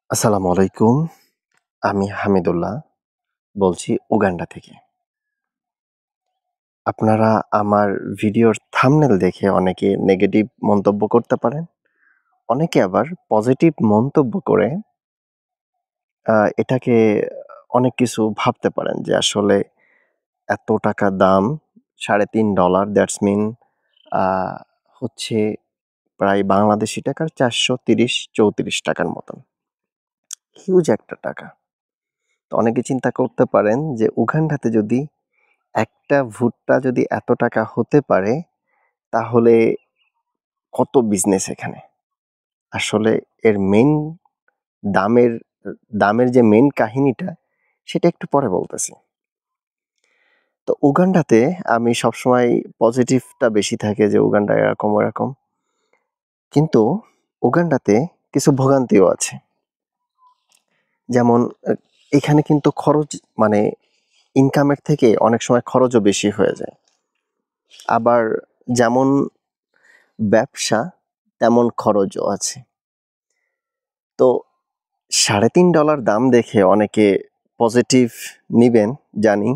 আসসালামু আলাইকুম। আমি হামিদুল্লাহ বলছি উগান্ডা থেকে। আপনারা আমার ভিডিওর থাম্বনেল দেখে অনেকে নেগেটিভ মন্তব্য করতে পারেন। অনেকে আবার পজিটিভ মন্তব্য করে এটাকে অনেক কিছু ভাবতে পারেন যে আসলে এত টাকা দাম $3.৫ দ্যাটস মিন আ হচ্ছে প্রায় বাংলাদেশী টাকার ৪৩০-৩৪ টাকার মতন। হিউজ একটা টাকা। তো অনেকে চিন্তা করতে পারেন যে উগান্ডাতে যদি একটা ভুট্টা যদি এত টাকা হতে পারে, তাহলে কত বিজনেস এখানে? আসলে এর মেইন দামের দামের যে মেইন কাহিনীটা, সেটা একটু পরে বলতেছি। তো উগান্ডাতে আমি সবসময় পজিটিভটা বেশি থাকে যে উগান্ডা এরকম ওরকম। কিন্তু উগান্ডাতে কিছু ভোগান্তিও আছে। যেমন এখানে কিন্তু খরচ মানে ইনকামের থেকে অনেক সময় খরচও বেশি হয়ে যায়। আবার যেমন ব্যবসা তেমন খরচও আছে। তো $3.৫ দাম দেখে অনেকে পজিটিভ নিবেন জানি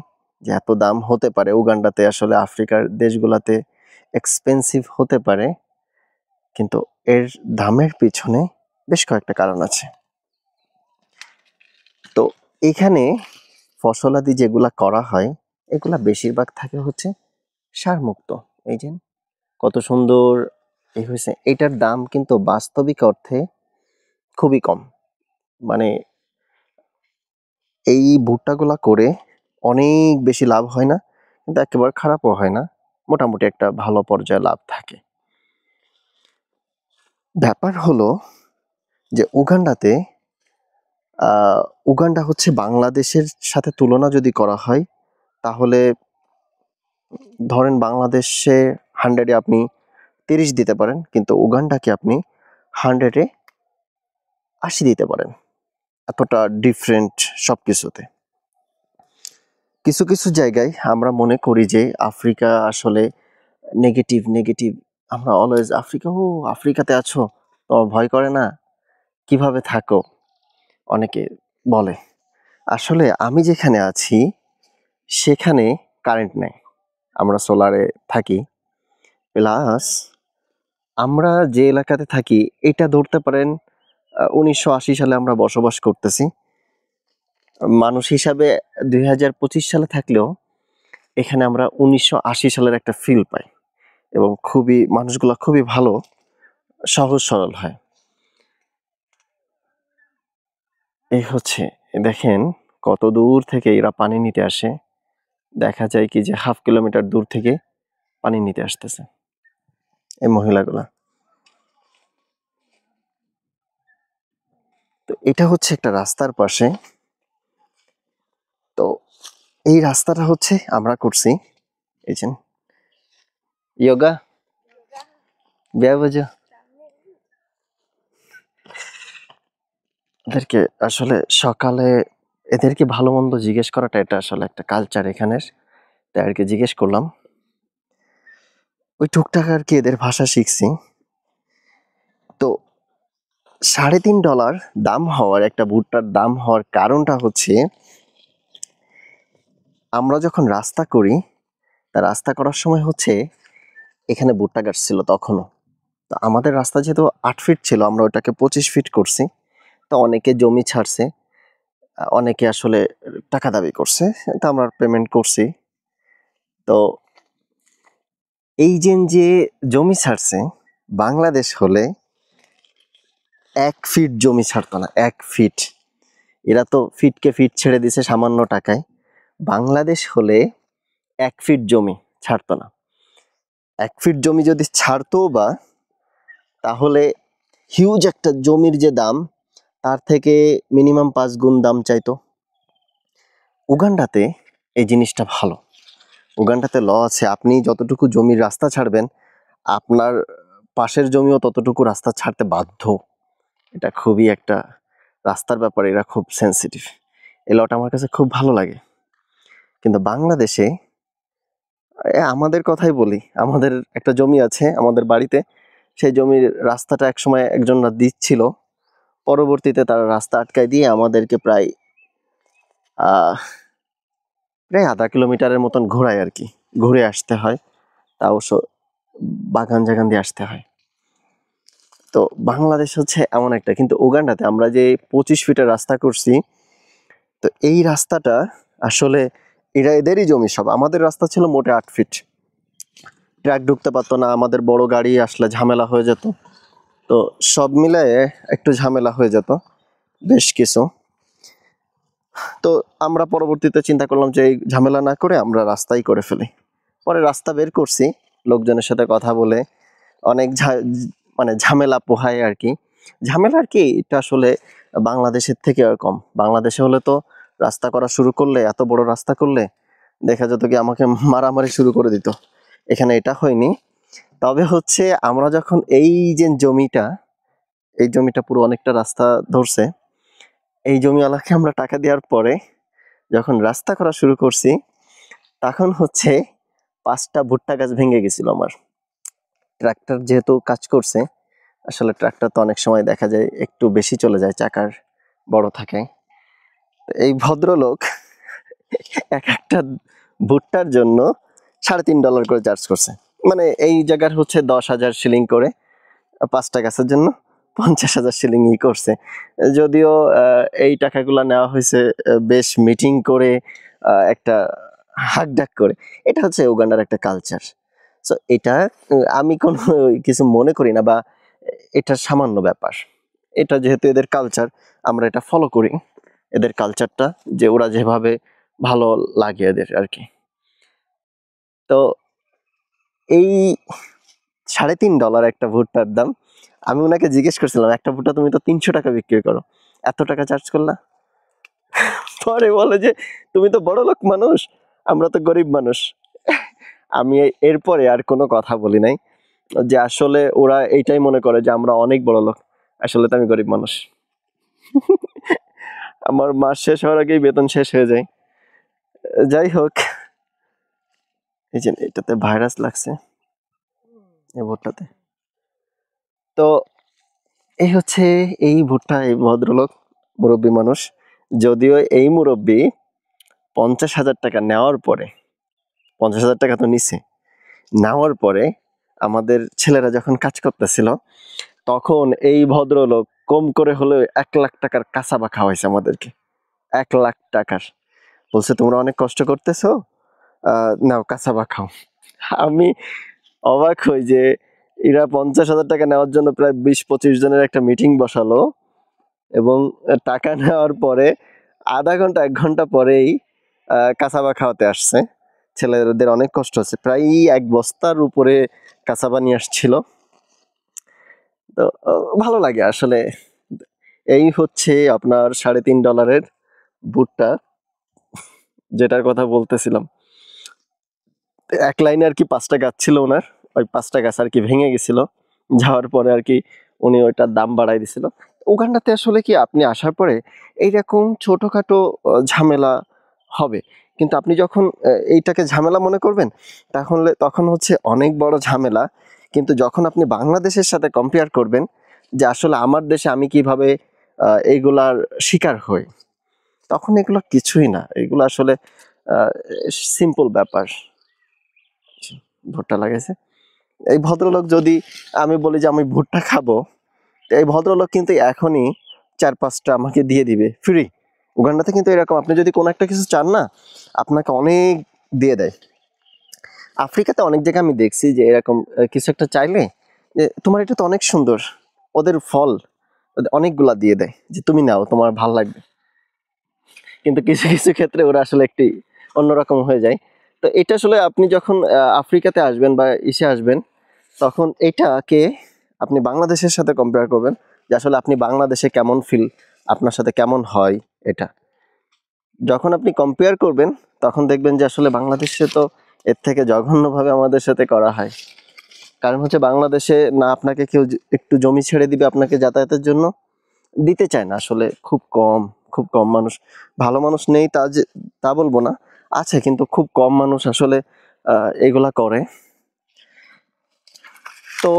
যে এত দাম হতে পারে উগান্ডাতে আসলে আফ্রিকার দেশগুলাতে এক্সপেন্সিভ হতে পারে, কিন্তু এর দামের পিছনে বেশ কয়েকটা কারণ আছে। তো এখানে ফসলাদি যেগুলা করা হয় এগুলা বেশিরভাগ থাকে হচ্ছে সারমুক্ত। এই যে কত সুন্দর হয়েছে, এটার দাম কিন্তু বাস্তবিক অর্থে খুবই কম। মানে এই ভুট্টাগুলা করে অনেক বেশি লাভ হয় না, কিন্তু একেবারে খারাপও হয় না। মোটামুটি একটা ভালো পর্যায়ে লাভ থাকে। ব্যাপার হলো যে উগান্ডা হচ্ছে বাংলাদেশের সাথে তুলনা যদি করা হয়, তাহলে ধরেন বাংলাদেশে 100-এ আপনি 30 দিতে পারেন, কিন্তু উগান্ডাকে আপনি 100-এ 80 দিতে পারেন। এতটা ডিফারেন্ট সবকিছুতে। কিছু, কিছু জায়গায় আমরা মনে করি যে আফ্রিকা আসলে নেগেটিভ। আমরা অলওয়েজ আফ্রিকাতে আছো? তোমার ভয় করে না? কিভাবে থাকো? অনেকে বলে। আসলে আমি যেখানে আছি সেখানে কারেন্ট নাই। আমরা সোলারে থাকি। প্লাস আমরা যে এলাকাতে থাকি এটা ধরতে পারেন ১৯৮০ সালে আমরা বসবাস করতেছি। মানুষ হিসাবে ২০২৫ সালে থাকলেও এখানে আমরা ১৯৮০ সালের একটা ফিল পাই এবং মানুষগুলা খুবই ভালো, সহজ সরল হয়। এই হচ্ছে দেখেন কত দূর থেকে এরা পানি নিতে আসে। দেখা যায় কি যে 1/2 কিলোমিটার দূর থেকে পানি নিতে আসতেছে এই মহিলাগুলা। তো এটা হচ্ছে একটা রাস্তার পাশে। তো এই রাস্তাটা হচ্ছে আমরা করছি এই যে ইয়োগা ব্যায়াম এদেরকে আসলে সকালে এদেরকে ভালো মন্দ জিজ্ঞেস করাটা এটা আসলে একটা কালচার এখানের। তাই আর কি জিজ্ঞেস করলাম। ওই টুকটাক আর কি এদের ভাষা শিখছি। তো $3.৫ দাম হওয়ার একটা ভুট্টার দাম হওয়ার কারণটা হচ্ছে আমরা যখন রাস্তা করি, তা রাস্তা করার সময় হচ্ছে এখানে ভুট্টা গাছ ছিল তখনও। তো আমাদের রাস্তা যেহেতু 8 ফিট ছিল, আমরা ওটাকে 25 ফিট করছি। তো অনেকে জমি ছাড়ছে, অনেকে আসলে টাকা দাবি করছে। তো আমরা পেমেন্ট করছি। তো এই যে জমি ছাড়ছে, বাংলাদেশ হলে 1 ফিট জমি ছাড়তো না, 1 ফিট। এরা তো ফিটকে ফিট ছেড়ে দিছে সামান্য টাকায়। বাংলাদেশ হলে 1 ফিট জমি ছাড়তো না। 1 ফিট জমি যদি ছাড়তোও বা, তাহলে হিউজ একটা জমির যে দাম তার থেকে মিনিমাম 5 গুণ দাম চাইতো। উগান্ডাতে এই জিনিসটা ভালো। উগান্ডাতে ল আছে, আপনি যতটুকু জমির রাস্তা ছাড়বেন আপনার পাশের জমিও ততটুকু রাস্তা ছাড়তে বাধ্য। এটা খুবই একটা রাস্তার ব্যাপারে এরা খুব সেন্সিটিভ। এই লটা আমার কাছে খুব ভালো লাগে। কিন্তু বাংলাদেশে আমাদের কথাই বলি, আমাদের একটা জমি আছে আমাদের বাড়িতে। সেই জমির রাস্তাটা একসময় একজনরা দিচ্ছিল, পরবর্তীতে তারা রাস্তা আটকায় দিয়ে আমাদেরকে প্রায় আহ, প্রায় আধা কিলোমিটারের মতন ঘোরায় আর কি, ঘুরে আসতে হয়, তা অবশ্য বাগান জাগান দিয়ে আসতে হয়। তো বাংলাদেশ হচ্ছে এমন একটা, কিন্তু উগান্ডাতে আমরা যে 25 ফিটের রাস্তা করছি, তো এই রাস্তাটা আসলে এদেরই জমি সব। আমাদের রাস্তা ছিল মোটে 8 ফিট, ট্রাক ঢুকতে পারতো না, আমাদের বড় গাড়ি আসলে ঝামেলা হয়ে যেত। তো সব মিলায়ে একটু ঝামেলা হয়ে যেত বেশ কিছু। তো আমরা পরবর্তীতে চিন্তা করলাম যে এই ঝামেলা না করে আমরা রাস্তাই করে ফেলি। পরে রাস্তা বের করছি লোকজনের সাথে কথা বলে, অনেক মানে ঝামেলা পোহায় আর কি। ঝামেলা আর কি, এটা আসলে বাংলাদেশের থেকে আর কম। বাংলাদেশে হলে তো রাস্তা করা শুরু করলে, এত বড় রাস্তা করলে দেখা যেত কি আমাকে মারামারি শুরু করে দিত। এখানে এটা হয়নি। তবে হচ্ছে আমরা যখন এই যে জমিটা, এই জমিটা পুরো অনেকটা রাস্তা ধরছে, এই জমিওয়ালাকে আমরা টাকা দেওয়ার পরে যখন রাস্তা করা শুরু করছি, তখন হচ্ছে 5টা ভুট্টা গাছ ভেঙে গেছিল আমার। ট্রাক্টর যেহেতু কাজ করছে, আসলে ট্রাক্টর তো অনেক সময় দেখা যায় একটু বেশি চলে যায়, চাকার বড় থাকে। এই ভদ্রলোক এক একটা ভুট্টার জন্য $3.5 করে চার্জ করছে। মানে এই জায়গার হচ্ছে 10,000 শিলিং করে, 5টা গাছের জন্য 50,000 শিলিং করছে। যদিও এই টাকাগুলা নেওয়া হয়েছে বেশ মিটিং করে, একটা হাকডাক করে। এটা হচ্ছে উগান্ডার একটা কালচার। সো এটা আমি কোনো কিছু মনে করি না, বা এটা সামান্য ব্যাপার। এটা যেহেতু এদের কালচার, আমরা এটা ফলো করি, এদের কালচারটা, যে ওরা যেভাবে ভালো লাগে এদের আর কি। তো এই $3.5 একটা ভুট্টার দাম। আমি ওনাকে জিজ্ঞেস করছিলাম, একটা ভুট্টা তুমি তো 300 টাকা বিক্রি করো, এত টাকা চার্জ করলা? পরে বলে যে তুমি তো বড় লোক মানুষ, আমরা তো গরিব মানুষ। আমি এরপরে আর কোনো কথা বলি নাই, যে আসলে ওরা এইটাই মনে করে যে আমরা অনেক বড় লোক, আসলে তো আমি গরিব মানুষ। আমার মাস শেষ হওয়ার আগেই বেতন শেষ হয়ে যায়। যাই হোক, এই যে এটাতে ভাইরাস লাগছে এই ভুট্টাতে। তো এই হচ্ছে এই ভুট্টা, এই ভদ্রলোক মুরব্বী মানুষ। যদিও এই মুরব্বী 50,000 টাকা নেওয়ার পরে, 50,000 টাকা তো নিছে, নেওয়ার পরে আমাদের ছেলেরা যখন কাজ করতেছিল, তখন এই ভদ্রলোক কম করে হলেও 1 লাখ টাকার কাঁচাবা খাওয়াইছে আমাদেরকে। 1 লাখ টাকার। বলছে তোমরা অনেক কষ্ট করতেছো, নাও কাঁচাবা খাও। আমি অবাক হই যে এরা 50,000 টাকা নেওয়ার জন্য প্রায় 20-25 জনের একটা মিটিং বসালো, এবং টাকা নেওয়ার পরে আধা ঘন্টা 1 ঘন্টা পরেই কাঁচাবা খাওয়াতে আসছে। ছেলেদের অনেক কষ্ট হচ্ছে, প্রায় 1 বস্তার উপরে কাঁচাবা নিয়ে আসছিল। তো ভালো লাগে আসলে। এই হচ্ছে আপনার $3.5 ভুট্টা, যেটার কথা বলতেছিলাম। এক লাইনে আর কি 5টা গাছ ছিল ওনার, ওই 5টা গাছ আর কি ভেঙে গেছিল, যাওয়ার পরে আর কি উনি ওইটার দাম বাড়াই দিছিল। উগান্ডাতে আসলে কি আপনি আসার পরে এইরকম ছোটখাটো ঝামেলা হবে, কিন্তু আপনি যখন এইটাকে ঝামেলা মনে করবেন, তখন হচ্ছে অনেক বড় ঝামেলা। কিন্তু যখন আপনি বাংলাদেশের সাথে কম্পেয়ার করবেন, যে আসলে আমার দেশে আমি কিভাবে এইগুলার শিকার হই, তখন এগুলো কিছুই না, এগুলো আসলে সিম্পল ব্যাপার। ভুট্টা লাগাইছে এই ভদ্রলোক, যদি আমি বলি যে আমি ভুট্টা খাবো, এই ভদ্রলোক কিন্তু এখনই 4-5টা আমাকে দিয়ে দিবে ফ্রি। উগান্ডাতে কিন্তু এরকম, আপনি যদি কোনো একটা কিছু চান না, আপনাকে অনেক দিয়ে দেয়। আফ্রিকাতে অনেক জায়গায় আমি দেখছি যে এরকম কিছু একটা চাইলে, যে তোমার এটা তো অনেক সুন্দর, ওদের ফল অনেকগুলা দিয়ে দেয়, যে তুমি নাও, তোমার ভাল লাগবে। কিন্তু কিছু কিছু ক্ষেত্রে ওরা আসলে একটি অন্যরকম হয়ে যায়। তো এটা আসলে আপনি যখন আফ্রিকাতে আসবেন বা ইসে আসবেন, তখন এটাকে আপনি বাংলাদেশের সাথে কম্পেয়ার করবেন, যে আসলে আপনি বাংলাদেশে কেমন ফিল, আপনার সাথে কেমন হয়। এটা যখন আপনি কম্পেয়ার করবেন, তখন দেখবেন যে আসলে বাংলাদেশে তো এর থেকে জঘন্যভাবে আমাদের সাথে করা হয়। কারণ হচ্ছে বাংলাদেশে না আপনাকে কেউ একটু জমি ছেড়ে দিবে আপনাকে যাতায়াতের জন্য, দিতে চায় না আসলে, খুব কম, খুব কম মানুষ। ভালো মানুষ নেই তা বলবো না, আছে, কিন্তু খুব কম মানুষ আসলে এগুলা করে। তো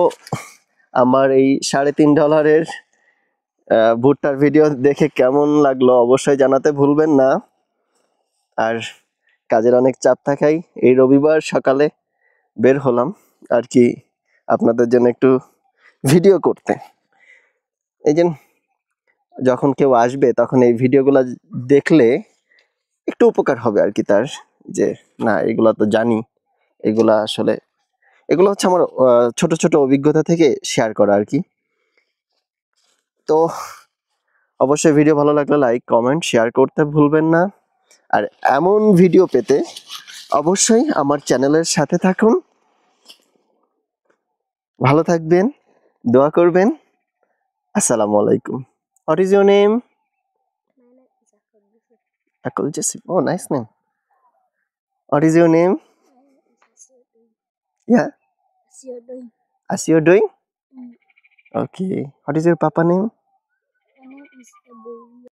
আমার এই $3.5 ভুট্টার ভিডিও দেখে কেমন লাগলো অবশ্যই জানাতে ভুলবেন না। আর কাজের অনেক চাপ থাকায় এই রবিবার সকালে বের হলাম আর কি আপনাদের জন্য একটু ভিডিও করতে। এই যে যখন কেউ আসবে তখন এই ভিডিওগুলো দেখলে একটু উপকার হবে আর কি তার, যে না এগুলা তো জানি, এগুলা আসলে এগুলো হচ্ছে আমার ছোট ছোট অভিজ্ঞতা থেকে শেয়ার করা আর কি। তো অবশ্যই ভিডিও ভালো লাগলে লাইক কমেন্ট শেয়ার করতে ভুলবেন না। আর এমন ভিডিও পেতে অবশ্যই আমার চ্যানেলের সাথে থাকুন। ভালো থাকবেন, দোয়া করবেন। আসসালামু আলাইকুম। What is your name? Akul Jasip. Oh, nice name. What is your name? Yeah. As you're doing? Okay. What is your papa name?